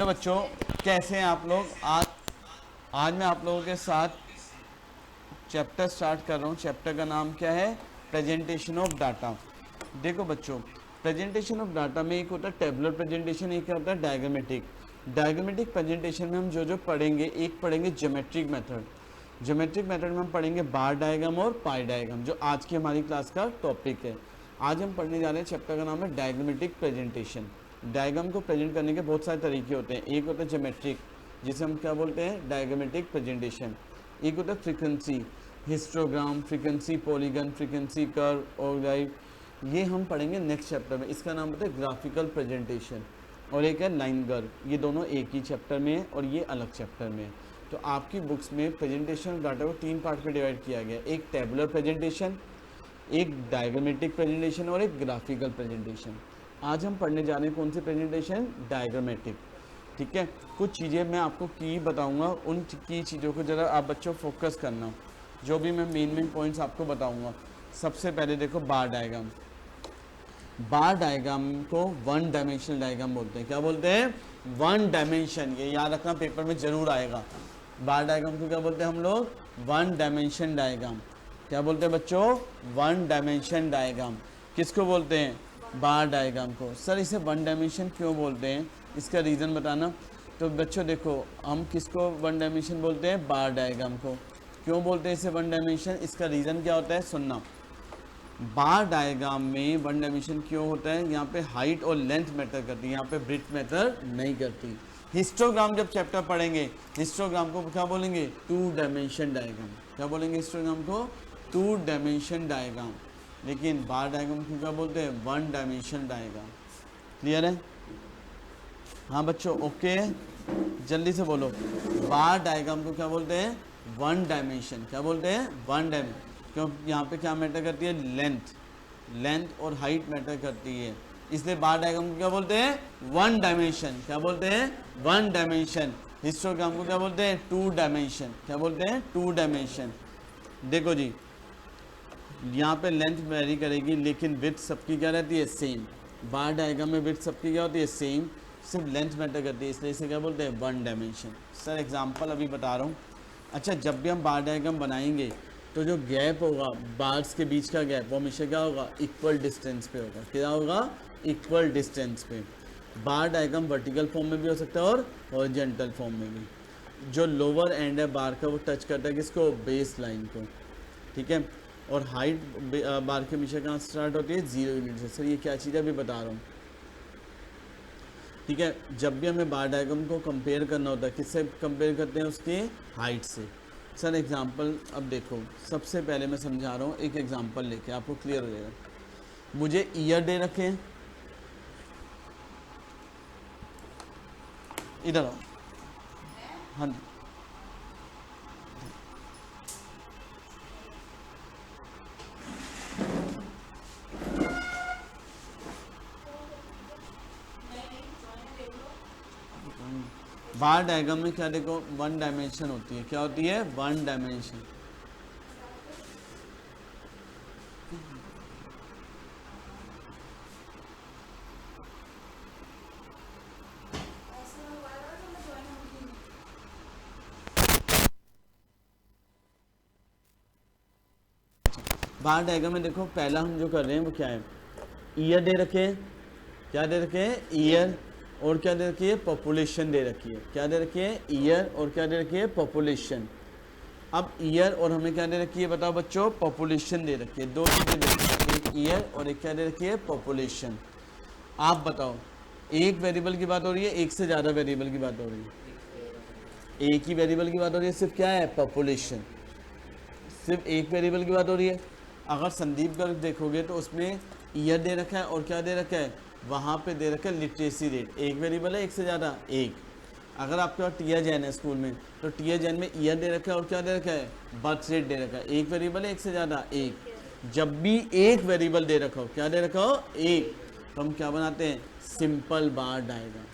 Hello बच्चों, कैसे हैं आप लोग। आज मैं आप लोगों के साथ चैप्टर स्टार्ट कर रहा हूँ। चैप्टर का नाम क्या है? Presentation of data. देखो बच्चों, प्रेजेंटेशन ऑफ डाटा में एक होता है टेबुलर प्रेजेंटेशन, एक होता है डायग्रामेटिक। डायग्रामेटिक प्रेजेंटेशन में हम जो पढ़ेंगे, एक पढ़ेंगे ज्योमेट्रिक मेथड। ज्योमेट्रिक मेथड में हम पढ़ेंगे बार डायग्राम और पाई डायग्राम, जो आज की हमारी क्लास का टॉपिक है। आज हम पढ़ने जा रहे हैं, चैप्टर का नाम है डायग्रामेटिक प्रेजेंटेशन। डायग्राम को प्रेजेंट करने के बहुत सारे तरीके होते हैं। एक होता है ज्योमेट्रिक, जिसे हम क्या बोलते हैं? Diagrammatic presentation. एक होता है frequency, histogram, frequency polygon, frequency curve और लाइव। ये हम पढ़ेंगे नेक्स्ट चैप्टर में। इसका नाम होता है ग्राफिकल प्रेजेंटेशन। और एक है लाइन कर्व। ये दोनों एक ही चैप्टर में है और ये अलग चैप्टर में है। तो आपकी बुक्स में प्रेजेंटेशन डाटा को 3 पार्ट में डिवाइड किया गया। एक टेबुलर प्रेजेंटेशन, एक डायग्रामेटिक प्रेजेंटेशन और एक ग्राफिकल प्रेजेंटेशन। आज हम पढ़ने जा रहे हैं कौन सी प्रेजेंटेशन? डायग्रामेटिक। ठीक है, कुछ चीज़ें मैं आपको की बताऊंगा, उन की चीज़ों को ज़रा आप बच्चों फोकस करना। जो भी मैं मेन पॉइंट्स आपको बताऊंगा। सबसे पहले देखो बार डायग्राम। बार डायग्राम को वन डायमेंशनल डायग्राम बोलते हैं। क्या बोलते हैं? One dimension. ये याद रखना, पेपर में जरूर आएगा। बार डायग्राम को क्या बोलते हैं हम लोग? One dimension diagram. क्या बोलते हैं बच्चों? One dimension diagram. किसको बोलते हैं? बार डायग्राम को। सर इसे वन डायमेंशन क्यों बोलते हैं, इसका रीज़न बताना। तो बच्चों देखो, हम किसको वन डायमेंशन बोलते हैं? बार डायग्राम को। क्यों बोलते हैं इसे वन डायमेंशन? इसका रीज़न क्या होता है, सुनना। बार डायग्राम में वन डायमेंशन क्यों होता है? यहाँ पे हाइट और लेंथ मैटर करती है, यहाँ पे ब्रेड्थ मैटर नहीं करती। हिस्टोग्राम जब चैप्टर पढ़ेंगे, हिस्टोग्राम को क्या बोलेंगे? Two dimension diagram. क्या बोलेंगे हिस्टोग्राम को? Two dimension diagram. लेकिन बार डायग्राम को क्या बोलते हैं? One dimension diagram. क्लियर है? हाँ बच्चों, ओके, जल्दी से बोलो। बार डायग्राम को क्या बोलते हैं? One dimension. क्या बोलते हैं? One dimension. क्यों? यहाँ पे क्या मैटर करती है? लेंथ और हाइट मैटर करती है, इसलिए बार डायग्राम को क्या बोलते हैं? One dimension. क्या बोलते हैं? One dimension. हिस्टोग्राम को क्या बोलते हैं? Two dimension. क्या बोलते हैं? Two dimension. देखो जी, यहाँ पे लेंथ वेरी करेगी, लेकिन विड्थ सबकी क्या रहती है? सेम। बार डायग्राम में विड्थ सबकी क्या होती है? सेम, सिर्फ लेंथ मैटर करती है, इसलिए इसे क्या बोलते हैं? One dimension. सर एग्जांपल अभी बता रहा हूँ। अच्छा, जब भी हम बार डायग्राम बनाएंगे तो जो गैप होगा, बार्स के बीच का गैप, वो हमेशा क्या होगा? इक्वल डिस्टेंस पे होगा। क्या होगा? इक्वल डिस्टेंस पे। बार डायग्राम वर्टिकल फॉर्म में भी हो सकता है और हॉरिजॉन्टल फॉर्म में भी। जो लोअर एंड है बार का, वो टच करता है किसको? बेस लाइन को। ठीक है, और हाइट बार के हमेशा कहाँ स्टार्ट होती है? 0 यूनिट से। सर ये क्या चीज़ है, अभी बता रहा हूँ। ठीक है, जब भी हमें बार डायग्राम को कंपेयर करना होता है, किससे कंपेयर करते हैं? उसके हाइट से। सर एग्जांपल अब देखो, सबसे पहले मैं समझा रहा हूँ, एक एग्जांपल लेके आपको क्लियर हो जाएगा। मुझे ईयर दे रखे हैं, इधर आओ। हाँ, बार डायग्राम में क्या देखो? वन डायमेंशन होती है। क्या होती है? One dimension. बार डायग्राम में देखो, पहला हम जो कर रहे हैं वो क्या है? ईयर दे रखे हैं। क्या दे रखे हैं? ईयर। और क्या दे रखी है? पॉपुलेशन दे रखी है। क्या दे रखी है? ईयर। और क्या दे रखी है? पॉपुलेशन। अब ईयर और हमें क्या दे रखी है? बताओ बच्चों। पॉपुलेशन दे रखी है। दो चीज़ें दे रखी है, एक ईयर और एक क्या दे रखी है? पॉपुलेशन। आप बताओ, एक वेरिएबल की बात हो रही है, एक से ज़्यादा वेरिएबल की बात हो रही है? एक ही वेरिएबल की बात हो रही है, सिर्फ क्या है? पॉपुलेशन। सिर्फ एक वेरिएबल की बात हो रही है। अगर संदीप गर्ग देखोगे तो उसमें ईयर दे रखा है और क्या दे रखा है? वहाँ पे दे रखा है लिटरेसी रेट। एक वेरिएबल है, एक से ज़्यादा? एक। अगर आपके पास टीयर जैन है स्कूल में, तो टीयर जैन में ईयर दे रखा है और क्या दे रखा है? बर्थ रेट दे रखा है। एक वेरिएबल है, एक से ज़्यादा? एक। जब भी एक वेरिएबल दे रखा हो, क्या दे रखा हो? एक, तो हम क्या बनाते हैं? Simple bar diagram.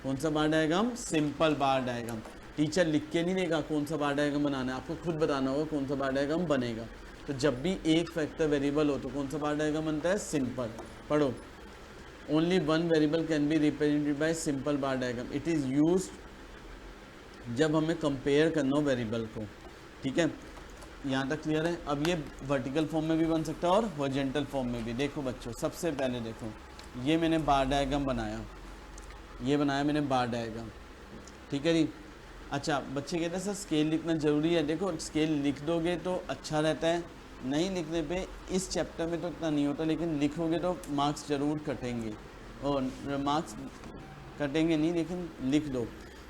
कौन सा bar diagram? Simple bar diagram. Teacher लिख के नहीं देगा कौन सा बार डायग्राम बनाना है, आपको खुद बताना होगा कौन सा बार डायग्राम बनेगा। तो जब भी एक फैक्टर वेरिएबल हो तो कौन सा बार डायग्राम बनता है? सिंपल। पढ़ो, only one variable can be represented by simple bar diagram. It is use जब हमें कंपेयर करना हो वेरिएबल को। ठीक है, यहाँ तक क्लियर है। अब ये वर्टिकल फॉर्म में भी बन सकता है और हॉरिजॉन्टल फॉर्म में भी। देखो बच्चों, सबसे पहले देखो, ये मैंने बार डायग्राम बनाया, ये बनाया मैंने बार डायग्राम। ठीक है जी। अच्छा, बच्चे कहते हैं सर स्केल लिखना ज़रूरी है। देखो स्केल लिख दोगे तो अच्छा रहता है, नहीं लिखने पे इस चैप्टर में तो इतना नहीं होता, लेकिन लिखोगे तो मार्क्स ज़रूर कटेंगे। और मार्क्स कटेंगे नहीं, लेकिन लिख दो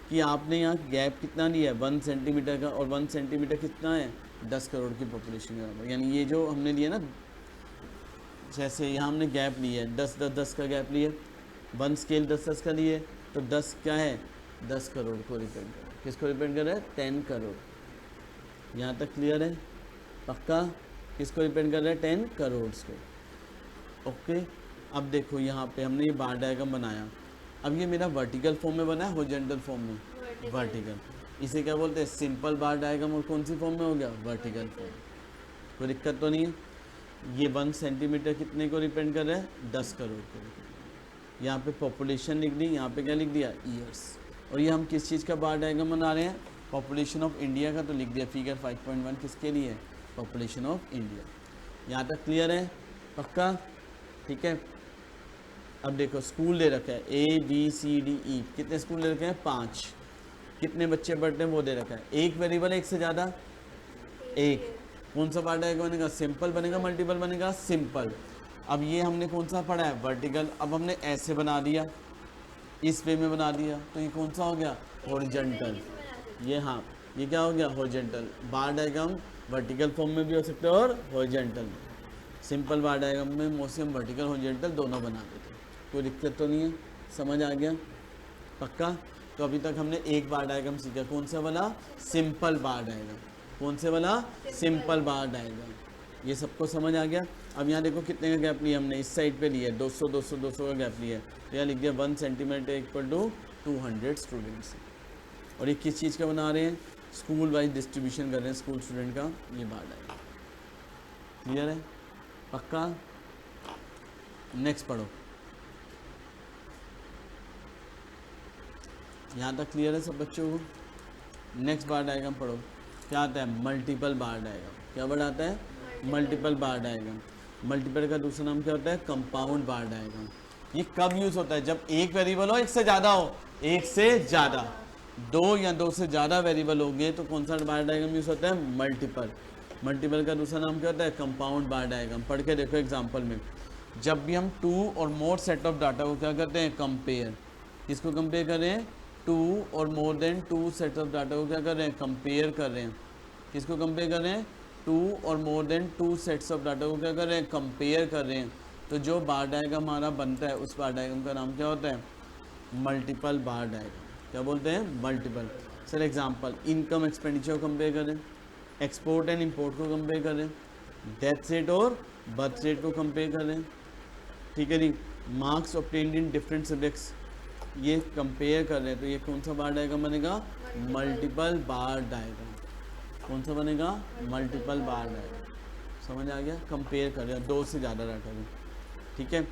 कि आपने यहाँ गैप कितना लिया है 1 सेंटीमीटर का, और 1 सेंटीमीटर कितना है 10 करोड़ की पॉपुलेशन के बराबर। यानी ये जो हमने लिया ना, जैसे यहाँ हमने गैप लिया है 10 का गैप लिया, 1 स्केल 10 का लिए, तो 10 क्या है 10 करोड़ को रिप्रेजेंट कर रहा है। किसको रिप्रेजेंट कर रहा है 10 करोड़। यहाँ तक क्लियर है पक्का? किसको रिप्रेजेंट कर रहा है 10 करोड़ को। ओके, अब देखो यहाँ पे हमने ये बार डायग्राम बनाया। अब ये मेरा वर्टिकल फॉर्म में बना है, हॉरिजॉन्टल फॉर्म में? वर्टिकल। इसे क्या बोलते हैं सिंपल बार डायग्राम। और कौन सी फॉर्म में हो गया वर्टिकल फॉर्म। कोई दिक्कत तो नहीं है। ये 1 सेंटीमीटर कितने को रिप्रेजेंट कर रहा है 10 करोड़ को। यहाँ पे पॉपुलेशन लिख दी, यहाँ पे क्या लिख दिया ईयर्स। और ये हम किस चीज़ का बार डायग्राम बना रहे हैं पॉपुलेशन ऑफ इंडिया का, तो लिख दिया फिगर 5.1 किसके लिए पॉपुलेशन ऑफ इंडिया। यहाँ तक क्लियर है पक्का? ठीक है। अब देखो स्कूल दे रखा है ABCDE, कितने स्कूल दे रखे हैं 5, कितने बच्चे पढ़ते हैं वो दे रखा है। एक वेरिएबल एक से ज़्यादा, एक। कौन सा बार डायग्राम बनेगा सिंपल बनेगा मल्टीपल बनेगा सिंपल। अब ये हमने कौन सा पढ़ा है वर्टिकल। अब हमने ऐसे बना दिया, इस वे में बना दिया, तो ये कौन सा हो गया हॉरिजॉन्टल। ये हाँ, ये क्या हो गया हॉरिजॉन्टल। बार डायग्राम वर्टिकल फॉर्म में भी हो सकता है और हॉरिजॉन्टल में। सिंपल बार डायग्राम में मोस्टली हम वर्टिकल हॉरिजॉन्टल दोनों बना देते हैं। कोई दिक्कत तो नहीं है, समझ आ गया पक्का? तो अभी तक हमने एक बार डायग्राम सीखा, कौन सा वाला सिंपल बार डायग्राम। कौन से वाला सिंपल बार डायग्राम। ये सबको समझ आ गया। अब यहाँ देखो कितने का गैप लिया हमने, इस साइड पे लिया 200 200 200 का गैप लिया है, तो यहाँ लिख दिया 1 सेंटीमीटर इक्वल टू 200 स्टूडेंट्स। और ये किस चीज़ का बना रहे हैं स्कूल वाइज डिस्ट्रीब्यूशन कर रहे हैं स्कूल स्टूडेंट का। ये बार डायग्राम क्लियर है पक्का? नेक्स्ट पढ़ो। यहाँ तक क्लियर है सब बच्चों को? नेक्स्ट बार डायग्राम पढ़ो। क्या आता है मल्टीपल बार डायग्राम। क्या वर्ड आता है मल्टीपल बार डायग्राम। मल्टीपल का दूसरा नाम क्या होता है कंपाउंड बार डायग्राम। ये कब यूज होता है जब एक वेरिएबल हो एक से ज़्यादा हो, एक से ज़्यादा, 2 या 2 से ज़्यादा वेरिएबल होंगे तो कौन सा बार डायग्राम यूज होता है मल्टीपल। मल्टीपल का दूसरा नाम क्या होता है कंपाउंड बार डायग्राम। पढ़ के देखो एग्जाम्पल में, जब भी हम 2 और मोर सेट ऑफ डाटा को क्या करते हैं कंपेयर। किसको कंपेयर कर रहे हैं 2 और more than 2 set of data को क्या कर रहे हैं कंपेयर कर रहे हैं। किसको कंपेयर कर रहे हैं 2 और more than 2 sets of data को क्या कर रहे हैं कंपेयर कर रहे हैं। तो जो बार डायग्राम हमारा बनता है उस बार डायग्राम का नाम क्या होता है मल्टीपल बार डायग्राम। क्या बोलते हैं multiple. Sir example income expenditure को कंपेयर करें, एक्सपोर्ट एंड इंपोर्ट को कंपेयर करें, डेथ रेट और बर्थ रेट को कंपेयर करें। ठीक है जी। Marks obtained in different subjects ये कंपेयर कर रहे हैं, तो ये कौन सा बार डायग्राम बनेगा मल्टीपल बार डायग्राम। कौन सा बनेगा मल्टीपल बार डायग्राम। समझ आ गया? कंपेयर कर रहे हैं 2 से ज़्यादा डाटा में। ठीक है।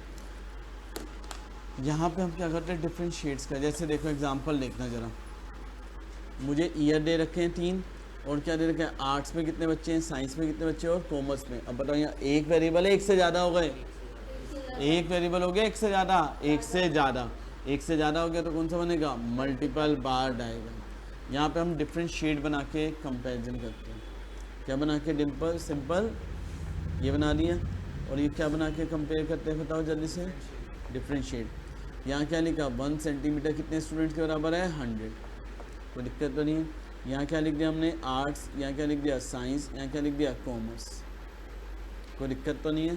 यहाँ पे हम क्या करते हैं डिफरेंशिएट्स का। जैसे देखो एग्जांपल देखना ज़रा, मुझे ईयर दे रखे हैं 3 और क्या दे रखे हैं आर्ट्स में कितने बच्चे हैं, साइंस में कितने बच्चे हैं और कॉमर्स में। अब बताओ यहाँ एक वेरिएबल है एक से ज़्यादा हो गए, एक वेरिएबल हो गया एक से ज़्यादा, एक से ज़्यादा, एक से ज़्यादा हो गया तो कौन सा बनेगा मल्टीपल बार डायग्राम। यहाँ पे हम डिफरेंशिएट बना के कंपैरिजन करते हैं। क्या बना के डिम्पल सिंपल ये बना दिया, और ये क्या बना के कंपेयर करते हैं बताओ जल्दी से डिफरेंशिएट। यहाँ क्या लिखा 1 सेंटीमीटर कितने स्टूडेंट्स के बराबर है 100। कोई दिक्कत तो नहीं है। यहाँ क्या लिख दिया हमने आर्ट्स, यहाँ क्या लिख दिया साइंस, यहाँ क्या लिख दिया कॉमर्स। कोई दिक्कत तो नहीं है।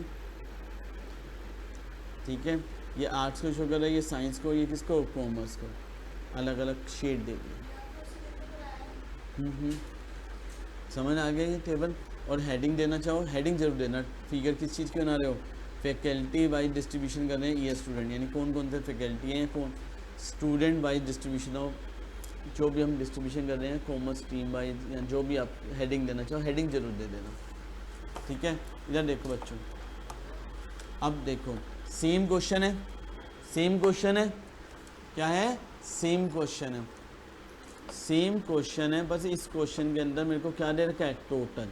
ठीक है। ये आर्ट्स को शो कर रहा है, ये साइंस को, ये किसको कॉमर्स को, अलग अलग शेड दे दिया। समझ आ गया ये टेबल। और हेडिंग देना चाहो हेडिंग जरूर देना। फिगर किस चीज़ की बना रहे हो फैकल्टी वाइज डिस्ट्रीब्यूशन कर रहे हैं ये स्टूडेंट, यानी कौन कौन से फैकल्टी हैं, कौन स्टूडेंट वाइज डिस्ट्रीब्यूशन ऑफ जो भी हम डिस्ट्रीब्यूशन कर रहे हैं कॉमर्स स्ट्रीम वाइज, या जो भी आप हेडिंग देना चाहो हेडिंग जरूर दे देना। ठीक है। इधर देखो बच्चों, अब देखो सेम क्वेश्चन है, सेम क्वेश्चन है, क्या है, सेम क्वेश्चन है, सेम क्वेश्चन है, बस इस क्वेश्चन के अंदर मेरे को क्या दे रखा है, टोटल।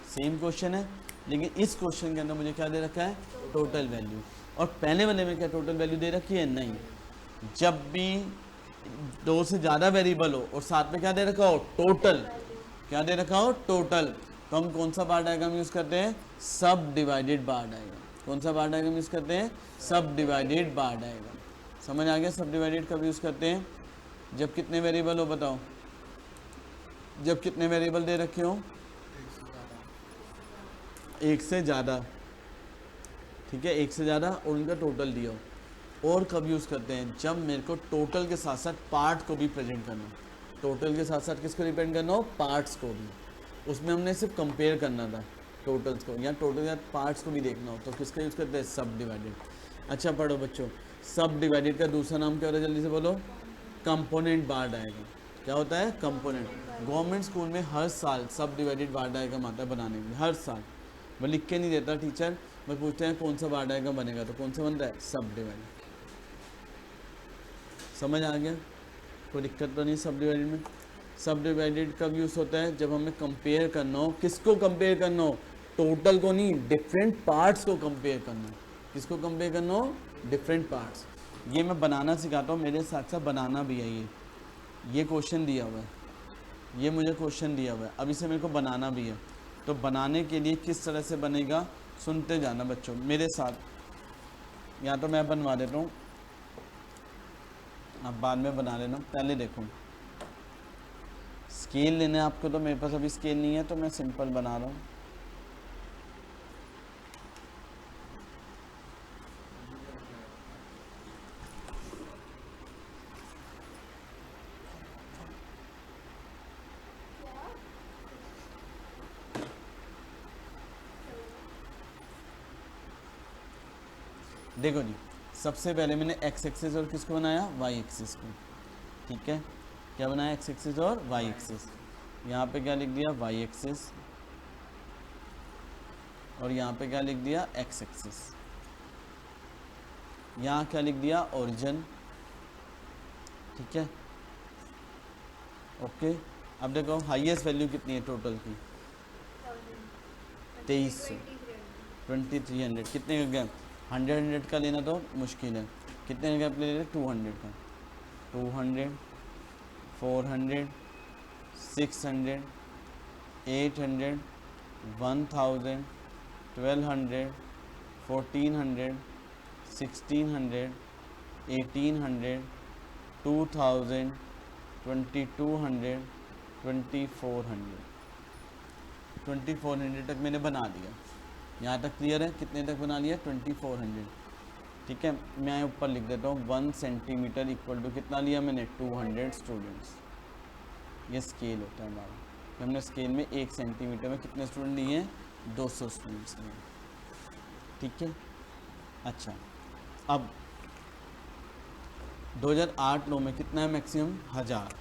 सेम क्वेश्चन है लेकिन इस क्वेश्चन के अंदर मुझे क्या दे रखा है, टोटल वैल्यू। और पहले वाले में क्या टोटल वैल्यू दे रखी है, नहीं। जब भी दो से ज़्यादा वेरिएबल हो और साथ में क्या दे रखा हो, टोटल, क्या दे रखा हो, टोटल, तो हम कौन सा बार डायग्राम यूज़ करते हैं, सब डिवाइडेड बार डायग्राम। कौन सा बार डायग्राम यूज़ करते हैं, सब डिवाइडेड बार डायग्राम। समझ आ गया, सब डिवाइडेड कब यूज़ करते हैं, जब कितने वेरिएबल हो, बताओ, जब कितने वेरिएबल दे रखे हो, एक से ज़्यादा, ठीक है, एक से ज़्यादा और उनका टोटल दिया हो। और कब यूज़ करते हैं, जब मेरे को टोटल के साथ साथ पार्ट को भी प्रेजेंट करना हो। टोटल के साथ साथ किसको रिप्रेजेंट करना हो, पार्ट्स को भी। उसमें हमने सिर्फ कंपेयर करना था टोटल्स को, या टोटल के साथ पार्ट्स को भी देखना हो, तो किसका यूज़ करते हैं, सब डिवाइडेड। अच्छा पढ़ो बच्चों, सब डिवाइडेड का दूसरा नाम क्या होता है, जल्दी से बोलो, कंपोनेंट बार डायग्राम। क्या होता है, कंपोनेंट। गवर्नमेंट स्कूल में हर साल सब डिवाइडेड बार डायग्राम आता है बनाने के लिए, हर साल। मैं लिख के नहीं देता टीचर, मैं पूछते हैं कौन सा बार डायग्राम बनेगा, तो कौन सा बनता है, सब डिवाइडेड। समझ आ गया, कोई दिक्कत तो नहीं सब डिवाइडेड में। सब डिवाइडेड कब यूज़ होता है, जब हमें कंपेयर करना हो, किसको कंपेयर करना हो, टोटल को नहीं, डिफरेंट पार्ट्स को कंपेयर करना हो। किसको कंपेयर करना हो, डिफरेंट पार्ट्स। ये मैं बनाना सिखाता हूँ, मेरे साथ साथ बनाना भी है। ये क्वेश्चन दिया हुआ है, ये मुझे क्वेश्चन दिया हुआ है, अब इसे मेरे को बनाना भी है। तो बनाने के लिए किस तरह से बनेगा, सुनते जाना बच्चों मेरे साथ। या तो मैं बनवा देता हूँ, आप बाद में बना लेना, पहले देखो स्केल लेना है आपको, तो मेरे पास अभी स्केल नहीं है, तो मैं सिंपल बना रहा हूँ। देखो जी, सबसे पहले मैंने एक्स एक्सिस और किसको बनाया, वाई एक्सिस को, ठीक है। क्या बनाया, एक्स एक्सिस और वाई एक्सिस। यहाँ पे क्या लिख दिया, वाई एक्सिस, और यहाँ पे क्या लिख दिया, एक्स एक्सिस। यहाँ क्या लिख दिया, ओरिजिन, ठीक है, ओके। अब देखो हाईएस्ट वैल्यू कितनी है टोटल की, 2300, 2300। कितने का गैप, 100 का लेना तो मुश्किल है, कितने का गैप ले रहे, 200 का। 200, 400, 600, 800, 1000, 1200, 1400, 1600, 1800, 2000, 2200, 2400। 2400 तक मैंने बना दिया। यहाँ तक क्लियर है, कितने तक बना लिया, 2400, ठीक है। मैं ऊपर लिख देता हूँ 1 सेंटीमीटर इक्वल टू कितना लिया मैंने, 200 स्टूडेंट्स। ये स्केल होता है हमारा, हमने स्केल में 1 सेंटीमीटर में कितने स्टूडेंट लिए हैं, 200 स्टूडेंट्स लिए, ठीक है। अच्छा, अब 2008-9 में कितना है मैक्सिमम, 1000।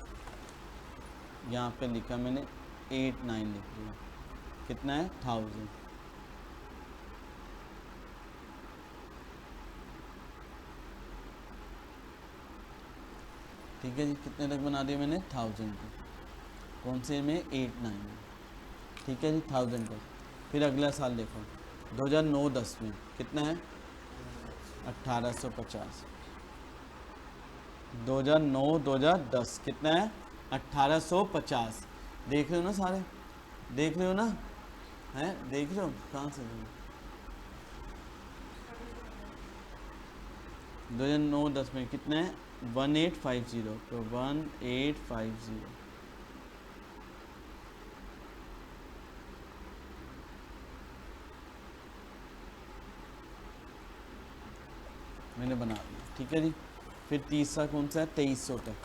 यहाँ पे लिखा मैंने 89 लिख दिया, कितना है, 1000। ठीक है जी, कितने तक बना दिया मैंने, 1000 तक। कौन से में, 8-9 में, ठीक है जी, 1000 तक। फिर अगला साल देखो 2009-10 में कितना है, 1850। 2009-2010 कितना है, 1850। देख रहे हो ना सारे, देख रहे हो ना, हैं, देख रहे हो, कहाँ से 2009-10 में कितना है, 1850, तो 1850 मैंने बना दिया, ठीक है जी। फिर तीसरा कौन सा है, 2300 तक,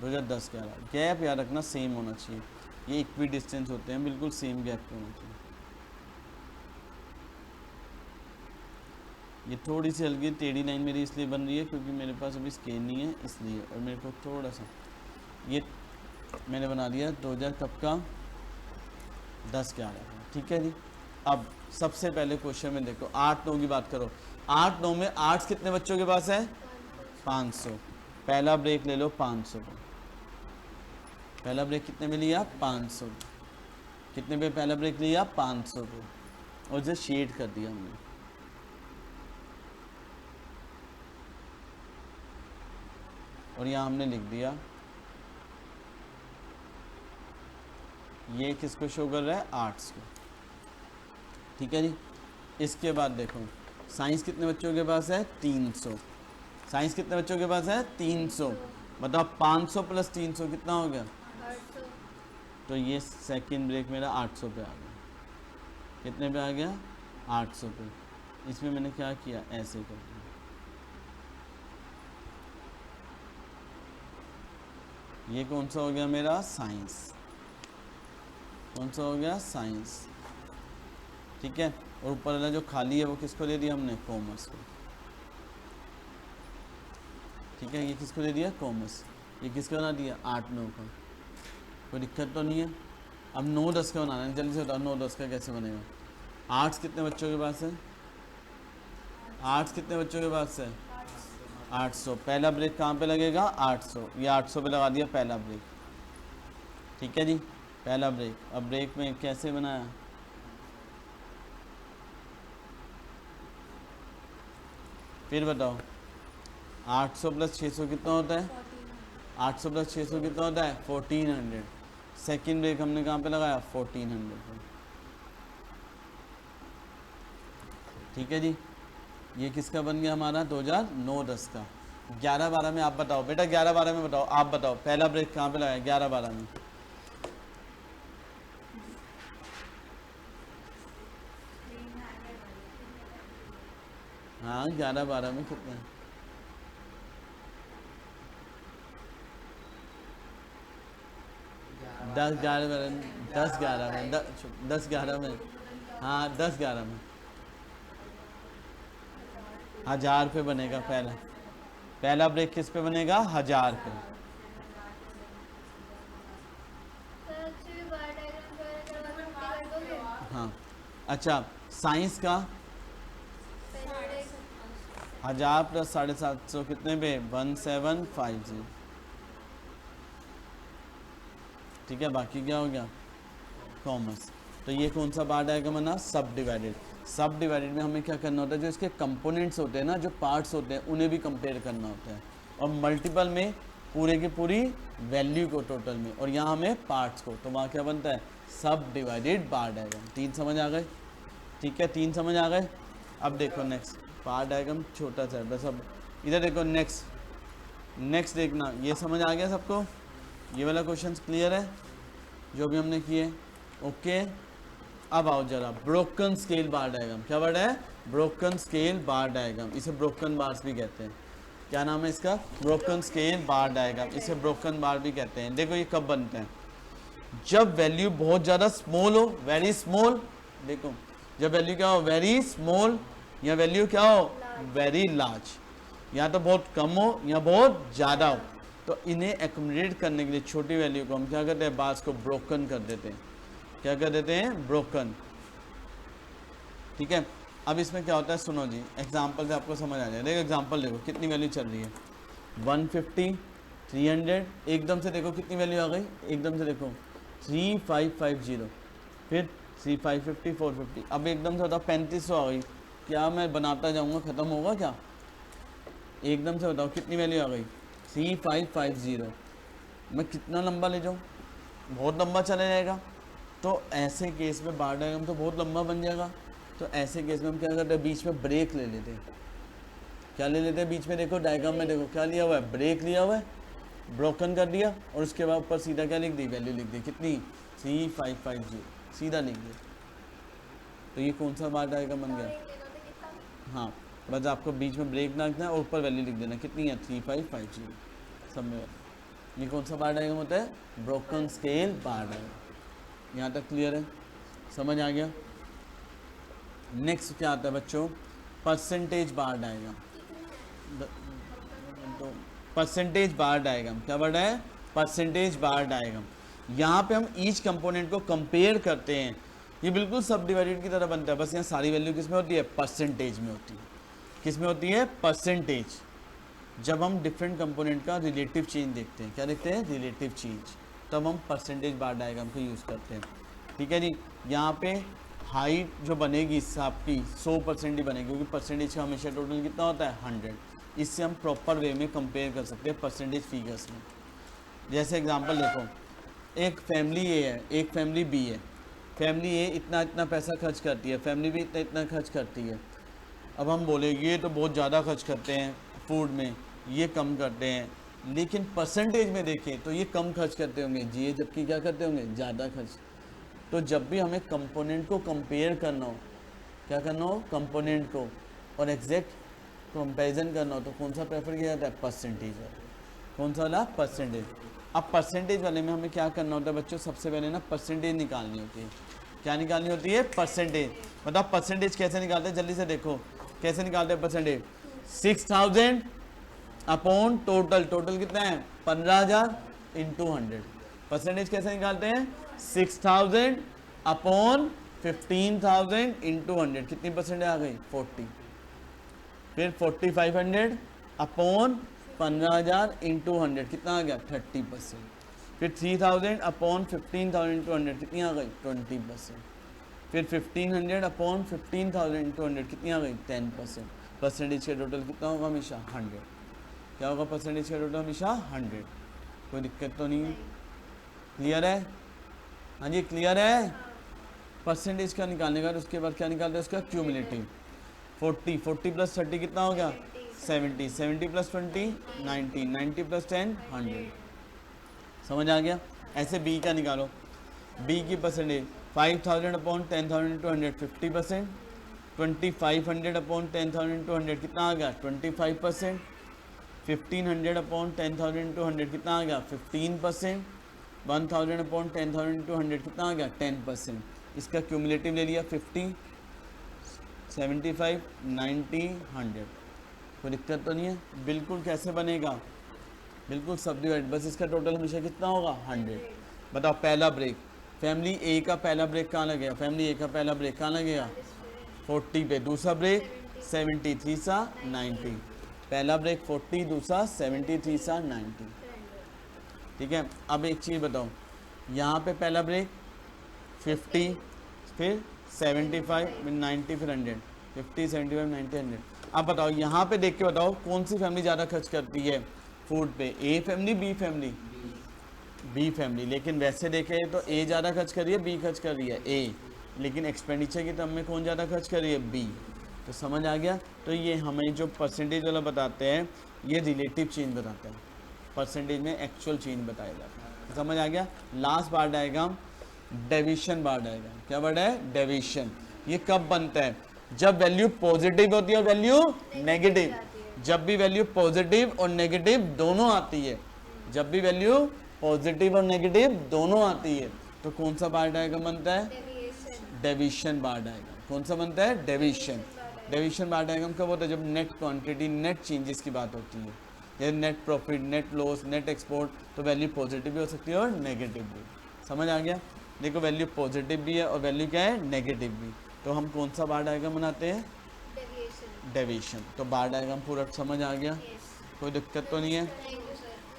2010 के आ रहा। गैप याद रखना सेम होना चाहिए, ये इक्वी डिस्टेंस होते हैं, बिल्कुल सेम गैप पे होना चाहिए। ये थोड़ी सी हल्की टेढ़ी लाइन मेरी इसलिए बन रही है क्योंकि मेरे पास अभी स्केल नहीं है इसलिए, और मेरे को थोड़ा सा ये मैंने बना दिया 2000 कब का, 10 के आ रहा है, ठीक है जी। अब सबसे पहले क्वेश्चन में देखो 8-9 की बात करो। 8-9 में आर्ट्स कितने बच्चों के पास है, 500, पहला ब्रेक ले लो 500 को, पहला ब्रेक कितने में लिया 500, कितने पे पहला ब्रेक लिया 500 को, और इसे शेड कर दिया हमने, और यहाँ हमने लिख दिया ये किसको शो कर रहा है, आर्ट्स को। ठीक है जी। इसके बाद देखो साइंस कितने बच्चों के पास है 300, साइंस कितने बच्चों के पास है 300, बताओ 500 प्लस 300 कितना हो गया 800। तो ये सेकंड ब्रेक मेरा 800 पे आ गया, कितने पे आ गया 800 पे। इसमें मैंने क्या किया, ऐसे कर दिया, ये कौन सा हो गया मेरा साइंस, कौन सा हो गया साइंस। ठीक है, और ऊपर वाला जो खाली है वो किसको दे दिया हमने, कॉमर्स को। ठीक है, ये किसको दे दिया, कॉमर्स। ये किसका बना दिया, 8-9 का, कोई दिक्कत तो नहीं है। अब 9-10 का बनाना है, जल्दी से बताओ 9-10 का कैसे बनेगा। आर्ट्स कितने बच्चों के पास है, आर्ट्स कितने बच्चों के पास है 800, पहला ब्रेक कहाँ पे लगेगा 800, ये 800 पे लगा दिया पहला ब्रेक। ठीक है जी, पहला ब्रेक। अब ब्रेक में कैसे बनाया, फिर बताओ 800 प्लस 600 कितना होता है, 800 प्लस 600 कितना होता है 1400। सेकंड ब्रेक हमने कहाँ पे लगाया 1400 पे। ठीक है जी, ये किसका बन गया हमारा 2009-10 का। 11-12 में आप बताओ बेटा, 11-12 में बताओ, आप बताओ पहला ब्रेक कहाँ पे लगाया 11-12 में, हाँ 11-12 में कितना है, 10-11 में, 10-11 में, 10-11 में, हाँ 10-11 में 1000 पे बनेगा पहला, पहला ब्रेक किस पे बनेगा 1000 पे। हाँ अच्छा, साइंस का 1000 प्लस 750 कितने पे 1750। ठीक है, बाकी क्या हो गया कॉमर्स। तो ये कौन सा बार डायग्राम बना, सब डिवाइडेड। सब डिवाइडेड में हमें क्या करना होता है, जो इसके कंपोनेंट्स होते हैं ना, जो पार्ट्स होते हैं उन्हें भी कंपेयर करना होता है, और मल्टीपल में पूरे की पूरी वैल्यू को टोटल में, और यहाँ हमें पार्ट्स को, तो वहाँ क्या बनता है सब डिवाइडेड बार डायग्राम। 3 समझ आ गए। ठीक है, 3 समझ आ गए। अब देखो नेक्स्ट बार डायग्राम छोटा सा है बस। अब इधर देखो नेक्स्ट देखना, ये समझ आ गया सबको, ये वाला क्वेश्चन क्लियर है जो भी हमने किए। ओके, अब आओ जरा ब्रोकन स्केल बार डायग्राम। क्या वर्ड है, ब्रोकन स्केल बार डायग्राम। इसे ब्रोकन बार्स भी कहते हैं। क्या नाम है इसका, ब्रोकन स्केल बार डायग्राम। इसे ब्रोकन बार भी कहते हैं। देखो ये कब बनते हैं, जब वैल्यू बहुत ज़्यादा स्मॉल हो, वेरी स्मॉल। देखो जब वैल्यू क्या हो वेरी स्मॉल, या वैल्यू क्या हो वेरी लार्ज, या तो बहुत कम हो या बहुत ज़्यादा हो, तो इन्हें एकोमोडेट करने के लिए छोटी वैल्यू को हम क्या करते हैं, बार्स को ब्रोकन कर देते हैं। क्या कर देते हैं, ब्रोकन। ठीक है, अब इसमें क्या होता है, सुनो जी, एग्जांपल से आपको समझ आ जाए। देखो एग्जांपल देखो कितनी वैल्यू चल रही है, 150, 300, एकदम से देखो कितनी वैल्यू आ गई, एकदम से देखो 3550, फिर 3550, 450, अब एकदम से बताओ 3500 आ गई। क्या मैं बनाता जाऊंगा ख़त्म होगा क्या, एकदम से बताओ कितनी वैल्यू आ गई 3550। मैं कितना लंबा ले जाऊँ, बहुत लंबा चला जाएगा। तो ऐसे केस में बार डायग्राम तो बहुत लंबा बन जाएगा। तो ऐसे केस में हम क्या करते हैं, बीच में ब्रेक ले लेते हैं। क्या ले लेते हैं बीच में, देखो डायग्राम में देखो क्या लिया हुआ है, ब्रेक लिया हुआ है, ब्रोकन कर दिया, और उसके बाद ऊपर सीधा क्या लिख दी, वैल्यू लिख दी कितनी 3550, सीधा लिख दिया। तो ये कौन सा बार डायग्राम बन गया। हाँ, बस आपको बीच में ब्रेक ना रखना है और ऊपर वैल्यू लिख देना कितनी है 3550 सब में। ये कौन सा बार डायग्राम होता है, ब्रोकन स्केल बार डायग्राम। यहाँ तक क्लियर है, समझ आ गया। नेक्स्ट क्या आता है बच्चों, परसेंटेज बार डायग्राम। तो परसेंटेज बार डायग्राम क्या वर्ड है, परसेंटेज बार डायग्राम। यहाँ पे हम ईच कंपोनेंट को कंपेयर करते हैं। ये बिल्कुल सब डिवाइडेड की तरह बनता है, बस यहाँ सारी वैल्यू किस में होती है, परसेंटेज में होती है। किस में होती है, परसेंटेज। जब हम डिफरेंट कंपोनेंट का रिलेटिव चेंज देखते हैं, क्या देखते हैं, रिलेटिव चेंज, तब हम परसेंटेज बार डायग्राम को यूज़ करते हैं। ठीक है जी, यहाँ पे हाइट जो बनेगी आपकी 100% ही बनेगी, क्योंकि परसेंटेज का हमेशा टोटल कितना होता है 100। इससे हम प्रॉपर वे में कंपेयर कर सकते हैं परसेंटेज फिगर्स में। जैसे एग्जांपल देखो, एक फैमिली ए है, एक फैमिली बी है। फैमिली ए इतना इतना पैसा खर्च करती है, फैमिली बी इतना इतना खर्च करती है। अब हम बोले ये तो बहुत ज़्यादा खर्च करते हैं फूड में, ये कम करते हैं, लेकिन परसेंटेज में देखें तो ये कम खर्च करते होंगे जी, जबकि क्या करते होंगे, ज़्यादा खर्च। तो जब भी हमें कंपोनेंट को कंपेयर करना हो, क्या करना हो, कंपोनेंट को, और एग्जैक्ट कंपैरिजन करना हो, तो कौन सा प्रेफर किया जाता है, परसेंटेज वाला। कौन सा वाला, परसेंटेज। अब परसेंटेज वाले में हमें क्या करना होता है बच्चों, सबसे पहले ना परसेंटेज निकालनी होती है। क्या निकालनी होती है, परसेंटेज। बताओ परसेंटेज कैसे निकालते हैं, जल्दी से देखो कैसे निकालते हैं परसेंटेज। 6000 अपॉन टोटल, टोटल कितना है 15,000 इंटू 100। परसेंटेज कैसे निकालते हैं, 6000 अपॉन 15,000 इंटू 100, कितनी परसेंट आ गई 40। फिर 4500 अपॉन 15,000 इंटू 100, कितना आ गया 30%। फिर 3000 अपॉन 15,000 इंटू 100, कितनी आ गई 20%। फिर 1500 अपॉन 15,000 इंटू 100, कितनी आ गई 10%। परसेंटेज का टोटल कितना होगा, हमेशा 100। क्या होगा परसेंटेज का टोटल, हमेशा 100। कोई दिक्कत तो नहीं है, क्लियर है, हाँ जी क्लियर है। परसेंटेज का निकालने का, उसके बाद क्या निकालते हैं उसका क्यूमुलेटिव। 40 प्लस 30 कितना हो गया 70, 70 प्लस 20 90, 90 प्लस 10 100। समझ आ गया। ऐसे बी का निकालो, बी की percentage 5000 upon 10,000 into 100 50%। 2500 upon 10,000 into 100 कितना आ गया 25%। 1500 अपॉन 10,000 इंटू 100 कितना आ गया 15%। 1000 अपॉन 10,000 इंटू 100 कितना आ गया 10%। इसका क्यूमुलेटिव ले लिया 50, 75, 90, 100। कोई दिक्कत तो नहीं है, बिल्कुल कैसे बनेगा, बिल्कुल सब डिवाइड, बस इसका टोटल हमेशा कितना होगा 100। बताओ पहला ब्रेक, फैमिली ए का पहला ब्रेक कहाँ लगेगा, फैमिली ए का पहला ब्रेक कहाँ लगेगा 40 पे, दूसरा ब्रेक 73 सा 90। पहला ब्रेक 40, दूसरा 73 सा 90। ठीक है। अब एक चीज़ बताओ, यहाँ पे पहला ब्रेक 50, फिर 75, फिर 90, फिर 100, 50, 75, 90, 100। अब बताओ यहाँ पे देख के बताओ कौन सी फैमिली ज़्यादा खर्च करती है फूड पे, A family B family, B family. लेकिन वैसे देखें तो ए ज़्यादा खर्च कर रही है, बी खर्च कर रही है ए, लेकिन एक्सपेंडिचर की टर्म में कौन ज़्यादा खर्च कर रही है, बी। तो समझ आ गया। तो ये हमें जो परसेंटेज वाला बताते हैं, ये रिलेटिव चेंज बताते हैं, परसेंटेज में एक्चुअल चेंज बताया जाता है। समझ आ गया। लास्ट बार डायग्राम डेविएशन बार डायग्राम, क्या वर्ड है, डेविएशन। ये कब बनता है, जब वैल्यू पॉजिटिव होती है और वैल्यू नेगेटिव। जब भी वैल्यू पॉजिटिव और नेगेटिव दोनों आती है, जब भी वैल्यू पॉजिटिव और नेगेटिव दोनों आती है, तो कौन सा बार डायग्राम बनता है, डेविएशन बार डायग्राम। कौन सा बनता है, डेविएशन। डेविएशन बार डायग्राम कब होता है, जब नेट क्वांटिटी, नेट चेंजेस की बात होती है, जैसे net profit, net loss, net export, तो वैल्यू पॉजिटिव भी हो सकती है और नेगेटिव भी। समझ आ गया। देखो वैल्यू पॉजिटिव भी है और वैल्यू क्या है, नेगेटिव भी। तो हम कौन सा बार डायग्राम बनाते हैं, डेविएशन। तो बार डायग्राम पूरा समझ आ गया, कोई दिक्कत तो नहीं है।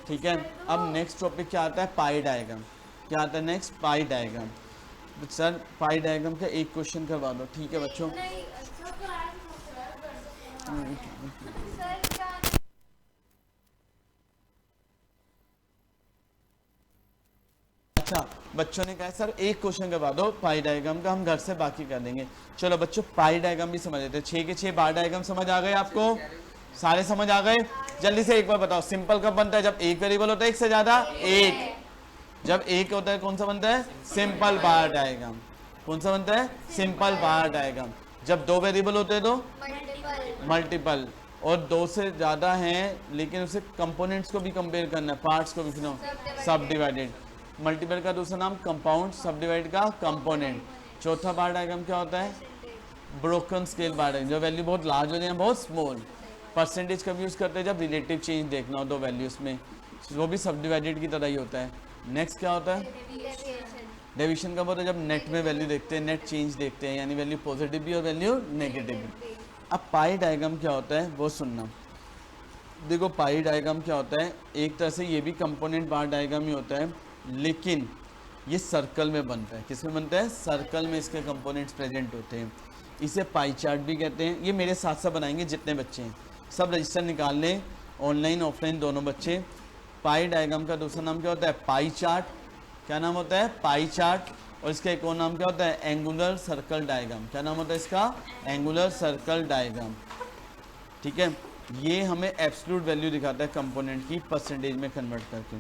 ठीक है। अब नेक्स्ट टॉपिक क्या आता है, पाई डायग्राम। क्या आता है नेक्स्ट, पाई डायग्राम। सर पाई डायग्राम का एक क्वेश्चन करवा दो, ठीक है बच्चों। अच्छा बच्चों ने कहा सर एक क्वेश्चन करवा दो पाई डायग्राम का, हम घर से बाकी कर लेंगे। चलो बच्चों पाई डायग्राम भी समझ लेते हैं। 6 के 6 बार डायग्राम समझ आ गए आपको, सारे समझ आ गए। जल्दी से एक बार बताओ, सिंपल कब बनता है, जब एक वेरिएबल होता है एक से ज्यादा, एक। जब एक होता है कौन सा बनता है, सिंपल बार डायग्राम। कौन सा बनता है, सिंपल बार डायग्राम। जब दो वेरिएबल होते हैं तो मल्टीपल, और दो से ज्यादा हैं लेकिन उसे कंपोनेंट्स को भी कंपेयर करना है, पार्ट्स को भी, सब डिवाइडेड। मल्टीपल का दूसरा नाम कंपाउंड, सब डिवाइड का कंपोनेंट। चौथा बार डायग्राम क्या होता है, ब्रोकन स्केल बार डायग्राम, जो वैल्यू बहुत लार्ज हो जाए, बहुत स्मॉल। परसेंटेज कब यूज करते हैं, जब रिलेटिव चेंज देखना हो दो वैल्यूज में, वो भी सब डिवाइडेड की तरह ही होता है। नेक्स्ट क्या होता है, डेविएशन कब होता है, जब नेट में वैल्यू देखते हैं, नेट चेंज देखते हैं, यानी वैल्यू पॉजिटिव भी और वैल्यू नेगेटिव भी। अब पाई डायग्राम क्या होता है वो सुनना। देखो पाई डायग्राम क्या होता है, एक तरह से ये भी कंपोनेंट बार डायग्राम ही होता है, लेकिन ये सर्कल में बनता है। किस में बनता है? सर्कल में इसके कंपोनेंट्स प्रेजेंट होते हैं। इसे पाई चार्ट भी कहते हैं। ये मेरे साथ साथ बनाएंगे जितने बच्चे हैं, सब रजिस्टर निकाल लें, ऑनलाइन ऑफलाइन दोनों बच्चे। पाई डायग्राम का दूसरा नाम क्या होता है? Pie chart. क्या नाम होता है? Pie chart. और इसका एक और नाम क्या होता है? Angular circle diagram. क्या नाम होता है इसका? Angular circle diagram. ठीक है, ये हमें एब्सोल्यूट वैल्यू दिखाता है कंपोनेंट की परसेंटेज में कन्वर्ट करके।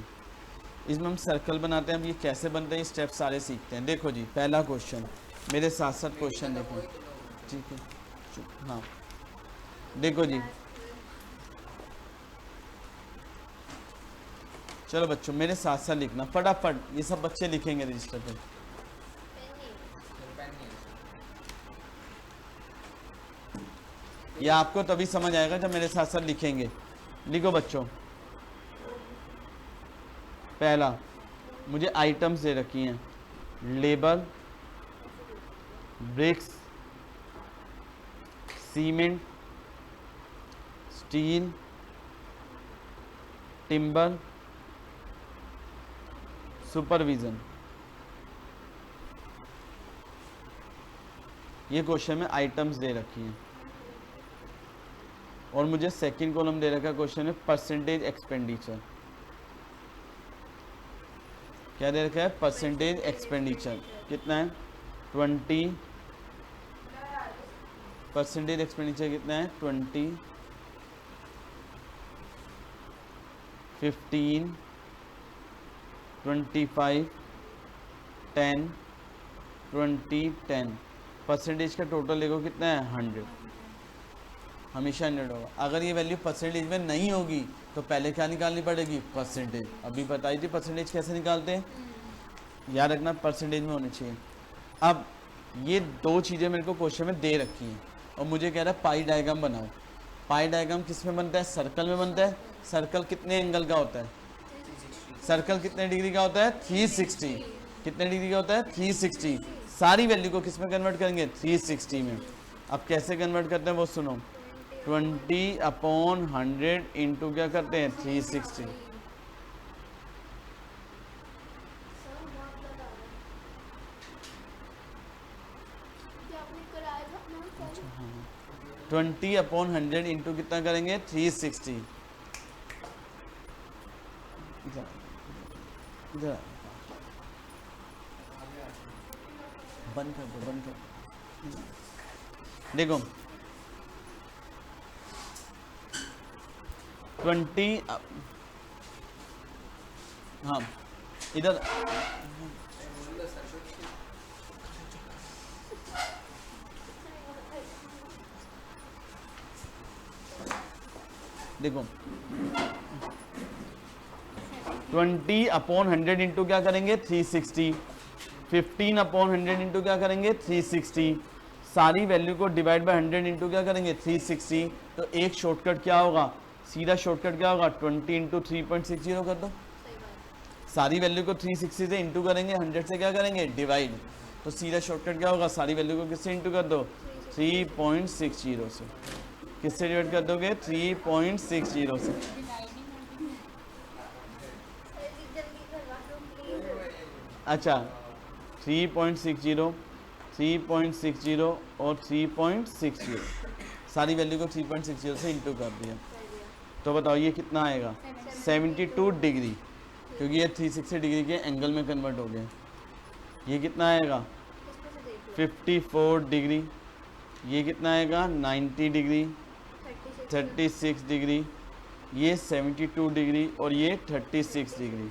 इसमें हम सर्कल बनाते हैं। अब ये कैसे बनते हैं, ये स्टेप सारे सीखते हैं। देखो जी, पहला क्वेश्चन, मेरे साथ साथ क्वेश्चन देखो। ठीक है, हाँ देखो जी, चलो बच्चों मेरे साथ साथ लिखना फटाफट, ये सब बच्चे लिखेंगे रजिस्टर पे। ये आपको तभी समझ आएगा जब मेरे साथ साथ लिखेंगे। लिखो बच्चों, पहला मुझे आइटम्स दे रखी हैं, labour, bricks, cement, steel, timber, supervision. ये क्वेश्चन में आइटम्स दे रखी हैं। और मुझे सेकंड कॉलम दे रखा है क्वेश्चन में परसेंटेज एक्सपेंडिचर। क्या दे रखा है? परसेंटेज एक्सपेंडिचर कितना है? 20। परसेंटेज एक्सपेंडिचर कितना है? 20, 15, 25, 10, 20, 10। परसेंटेज का टोटल देखो कितना है? 100। हमेशा 100 होगा। अगर ये वैल्यू परसेंटेज में नहीं होगी तो पहले क्या निकालनी पड़ेगी? परसेंटेज। अभी बताई थी परसेंटेज कैसे निकालते हैं, याद रखना, परसेंटेज में होनी चाहिए। अब ये दो चीज़ें मेरे को क्वेश्चन में दे रखी हैं और मुझे कह रहा है पाई डायग्राम बनाओ। पाई डायग्राम किस में बनता है? सर्कल में बनता है। सर्कल कितने एंगल का होता है? सर्कल कितने डिग्री का होता है? 360। कितने डिग्री का होता है? 360। सारी वैल्यू को किस में कन्वर्ट करेंगे? 360 में। अब कैसे कन्वर्ट करते हैं वो सुनो। 20/100 इंटू क्या करते हैं? 360। 20/100 इंटू कितना करेंगे? 360। इधर बंद कर दो, बंद कर। देखो 20, हाँ इधर देखो 20/100 इंटू क्या करेंगे? 360। 15/100 इंटू क्या करेंगे? 360। सारी वैल्यू को डिवाइड बाय 100 इंटू क्या करेंगे? 360। तो एक शॉर्टकट क्या होगा? सीधा शॉर्टकट क्या होगा? 20 इंटू 3.60 कर दो। सारी वैल्यू को 360 से इंटू करेंगे, 100 से क्या करेंगे? डिवाइड। तो सीधा शॉर्टकट क्या होगा? सारी वैल्यू को किससे इंटू कर दो? 3.60 से। किससे डिवाइड कर दोगे? 3.60 से। अच्छा 3.60, 3.60 और 3.60, सारी वैल्यू को 3.60 से इंटू कर दिया। तो बताओ ये कितना आएगा? 72 डिग्री, क्योंकि ये 360 डिग्री के एंगल में कन्वर्ट हो गए। ये कितना आएगा? 54 डिग्री। ये कितना आएगा? 90 डिग्री, 36 डिग्री, ये 72 डिग्री और ये 36 डिग्री।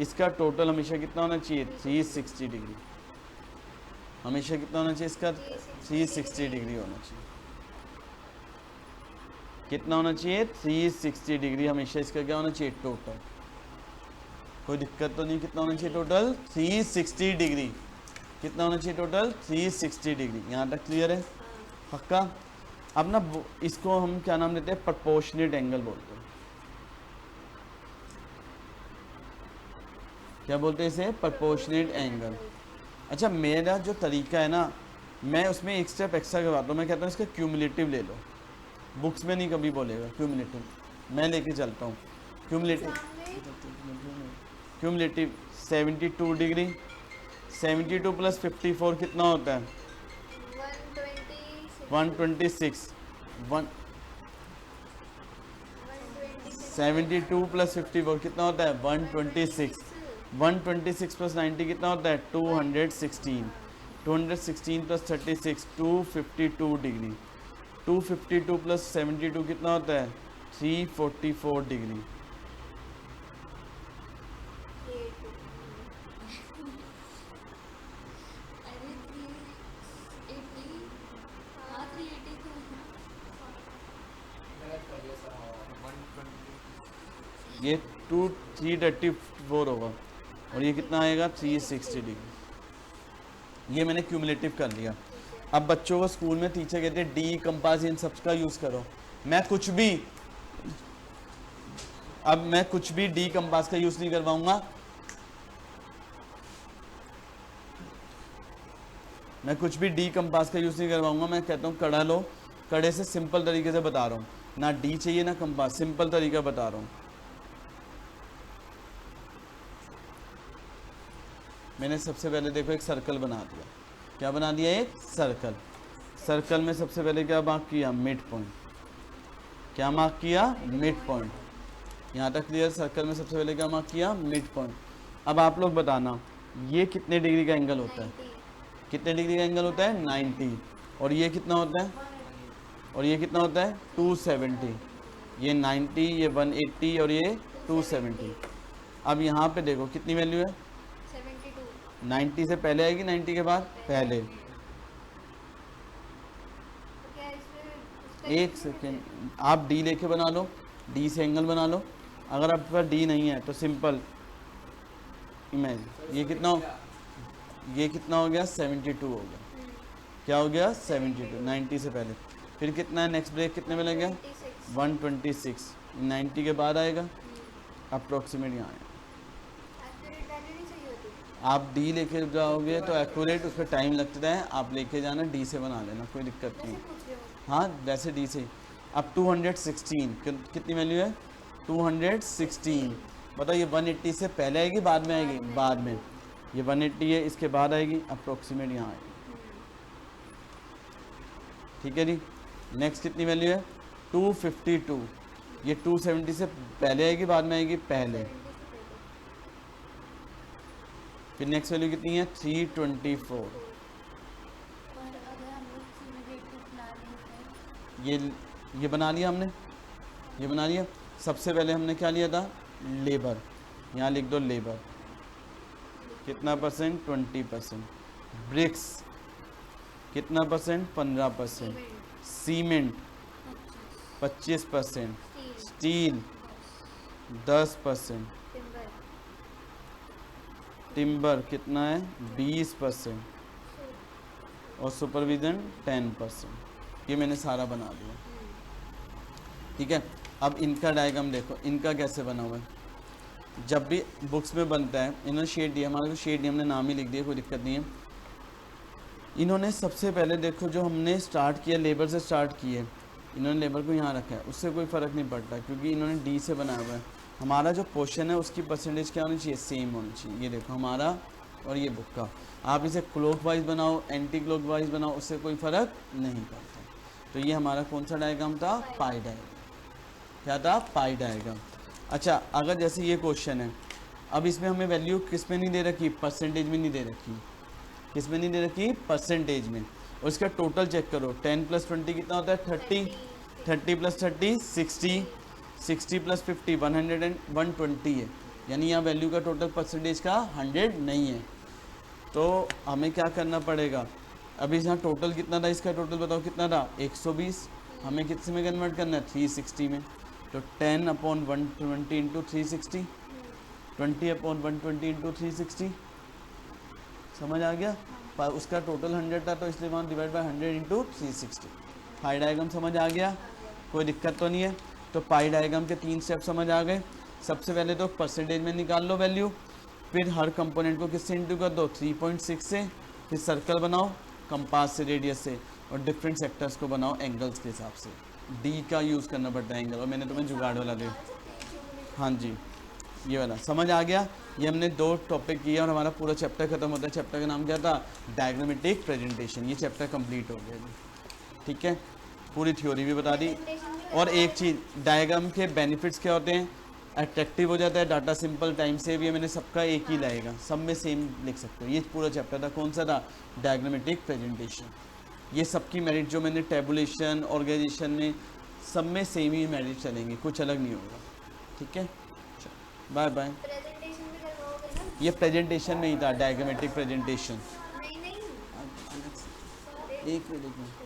इसका टोटल हमेशा कितना होना चाहिए? 360 डिग्री। हमेशा कितना होना चाहिए इसका? 360 डिग्री होना चाहिए। कितना होना चाहिए? 360 डिग्री हमेशा इसका क्या होना चाहिए? टोटल। कोई दिक्कत तो नहीं? कितना होना चाहिए टोटल? 360 डिग्री। कितना होना चाहिए टोटल? 360 डिग्री। यहाँ तक क्लियर है? पक्का? अब ना इसको हम क्या नाम देते हैं? प्रोपोर्शनेट एंगल बोलते हैं। क्या बोलते हैं इसे? Proportionate angle. अच्छा मेरा जो तरीका है ना, मैं उसमें एक स्टेप एक्स्ट्रा करवाता हूँ। मैं कहता हूँ इसका क्यूमुलेटिव ले लो। बुक्स में नहीं कभी बोलेगा क्यूमुलेटिव। मैं लेके चलता हूँ। क्यूमुलेटिव 72 डिग्री, 72 प्लस 54 कितना होता है? 126। 72 प्लस 54 कितना होता है? 126। 126 प्लस 90 कितना होता है? 216। 216 प्लस 36 252 डिग्री। 252 प्लस 72 कितना होता है? 344 डिग्री। ये 334 होगा और ये कितना आएगा? 360 डिग्री। ये मैंने क्यूमुलेटिव कर लिया। अब बच्चों को स्कूल में टीचर कहते हैं डी कंपास इन सब का यूज़ करो। मैं कुछ भी डी कंपास का यूज़ नहीं करवाऊंगा। मैं कहता हूँ कड़ा लो, कड़े से सिंपल तरीके से बता रहा हूँ, ना डी चाहिए ना कंपास, सिंपल तरीका बता रहा हूँ। मैंने सबसे पहले देखो एक सर्कल बना दिया। क्या बना दिया? एक सर्कल। सर्कल में सबसे पहले क्या मार्क किया? Mid point. क्या मार्क किया? Mid point. यहाँ तक क्लियर? सर्कल में सबसे पहले क्या मार्क किया? Mid point. अब आप लोग बताना ये कितने डिग्री का एंगल होता है? कितने डिग्री का एंगल होता है? 90। और ये कितना होता है? 270। ये 90, ये 180 और ये 270। अब यहाँ पे देखो कितनी वैल्यू है? 90 से पहले आएगी, 90 के बाद? पहले। एक सेकेंड, आप डी लेके बना लो, डी से एंगल बना लो। अगर आपके पास डी नहीं है तो सिंपल इमेज ये कितना हो गया? 72 हो गया। क्या हो गया? 72, 90 से पहले। फिर कितना है? नेक्स्ट ब्रेक कितने में लगेगा? 126। 90 के बाद आएगा, अप्रोक्सीमेट यहाँ आएगा। आप डी लेके जाओगे तो एक्यूरेट, उस पर टाइम लगता है, आप लेके जाना, डी से बना लेना, कोई दिक्कत नहीं। हाँ वैसे डी से। अब 216 कितनी वैल्यू है? 216। बताओ ये 180 से पहले आएगी बाद में आएगी? बाद में। ये 180 है, इसके बाद आएगी, अप्रोक्सीमेट यहाँ आएगी। ठीक है जी। नेक्स्ट कितनी वैल्यू है? 252। ये 270 से पहले आएगी बाद में आएगी? पहले। फिर नेक्स्ट वैल्यू कितनी है? 324। ये बना लिया हमने, ये बना लिया। सबसे पहले हमने क्या लिया था? लेबर। यहाँ लिख दो लेबर कितना परसेंट? 20%। ब्रिक्स कितना परसेंट? 15%। सीमेंट 25%। स्टील 10%। टिम्बर कितना है? 20%। और सुपरविजन 10%। ये मैंने सारा बना दिया। ठीक है। अब इनका डायग्राम देखो, इनका कैसे बना हुआ है। जब भी बुक्स में बनता है, इन्होंने शेड दिया, हमारे को शेड दिया, हमने नाम ही लिख दिया, कोई दिक्कत नहीं है। इन्होंने सबसे पहले देखो जो हमने स्टार्ट किया, लेबर से स्टार्ट किए, इन्होंने लेबर को यहाँ रखा है, उससे कोई फ़र्क नहीं पड़ता क्योंकि इन्होंने डी से बनाया हुआ है। हमारा जो पोर्शन है उसकी परसेंटेज क्या होनी चाहिए? सेम होनी चाहिए। ये देखो हमारा और ये बुक का, आप इसे क्लॉक वाइज बनाओ, एंटी क्लॉक वाइज बनाओ, उससे कोई फ़र्क नहीं पड़ता। तो ये हमारा कौन सा डायग्राम था? पाई डायग्राम। क्या था? पाई डायग्राम। अच्छा, अगर जैसे ये क्वेश्चन है, अब इसमें हमें वैल्यू किस में नहीं दे रखी? परसेंटेज में नहीं दे रखी। किस में नहीं दे रखी? परसेंटेज में। और इसका टोटल चेक करो, 10 + 20 कितना होता है? 30। 30 + 30 60। 60 + 50 120 है, यानी यहाँ वैल्यू का टोटल परसेंटेज का 100 नहीं है। तो हमें क्या करना पड़ेगा? अभी यहाँ टोटल कितना था? इसका टोटल बताओ कितना था? 120। हमें किस में कन्वर्ट करना है? 360 में। तो 10/120 × 360, 20/120 × 360। समझ आ गया? पर उसका टोटल 100 था तो इसलिए वहाँ डिवाइड बाय 100 × 360। पाई डायग्राम समझ आ गया? कोई दिक्कत तो नहीं है? तो पाई डायग्राम के 3 स्टेप समझ आ गए। सबसे पहले तो परसेंटेज में निकाल लो वैल्यू, फिर हर कंपोनेंट को किससे इंटू कर दो? 3.6 से। फिर सर्कल बनाओ कंपास से, रेडियस से, और डिफरेंट सेक्टर्स को बनाओ एंगल्स के हिसाब से। डी का यूज़ करना पड़ता है एंगल, और मैंने तुम्हें जुगाड़ वाला दिया। हाँ जी, ये वाला समझ आ गया। ये हमने 2 टॉपिक किया और हमारा पूरा चैप्टर खत्म होता है। चैप्टर का नाम क्या था? Diagrammatic presentation. ये चैप्टर कंप्लीट हो गया जी, ठीक है। पूरी थ्योरी भी बता दी। और एक चीज़, डायग्राम के बेनिफिट्स क्या होते हैं? अट्रैक्टिव हो जाता है डाटा, सिंपल, टाइम सेव। ये मैंने सबका एक ही लाएगा, सब में सेम लिख सकते हो। ये पूरा चैप्टर था, कौन सा था? Diagrammatic presentation. ये सबकी मेरिट जो मैंने टेबुलेशन, ऑर्गेनाइजेशन में, सब में सेम ही मेरिट चलेंगे, कुछ अलग नहीं होगा, ठीक है। Bye bye. प्रेजेंटेशन भी करवाओगे ना? ये प्रेजेंटेशन में ही था, डायग्रामेटिक प्रेजेंटेशन। नहीं नहीं, एक मिनट।